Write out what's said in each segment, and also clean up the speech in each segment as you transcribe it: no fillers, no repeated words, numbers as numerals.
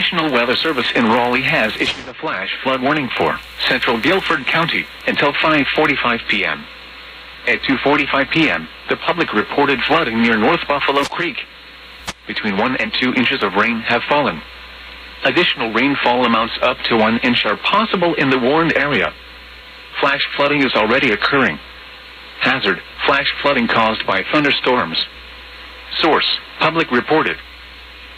National Weather Service in Raleigh has issued a flash flood warning for central Guilford County until 5:45 p.m. At 2:45 p.m., the public reported flooding near North Buffalo Creek. Between 1 and 2 inches of rain have fallen. Additional rainfall amounts up to 1 inch are possible in the warned area. Flash flooding is already occurring. Hazard: flash flooding caused by thunderstorms. Source: public reported.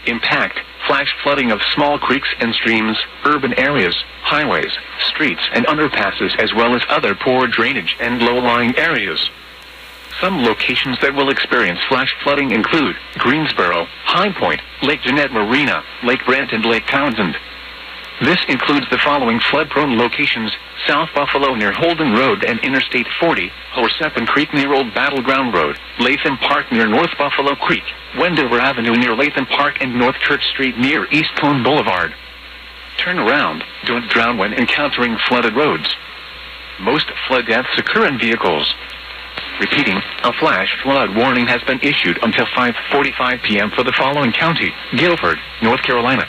Impact: flash flooding of small creeks and streams, urban areas, highways, streets and underpasses, as well as other poor drainage and low-lying areas. Some locations that will experience flash flooding include Greensboro, High Point, Lake Jeanette Marina, Lake Brent and Lake Townsend. This includes the following flood-prone locations: South Buffalo near Holden Road and Interstate 40, Horseppen Creek near Old Battleground Road, Latham Park near North Buffalo Creek, Wendover Avenue near Latham Park and North Church Street near East Cone Boulevard. Turn around. Don't drown when encountering flooded roads. Most flood deaths occur in vehicles. Repeating, a flash flood warning has been issued until 5:45 p.m. for the following county: Guilford, North Carolina,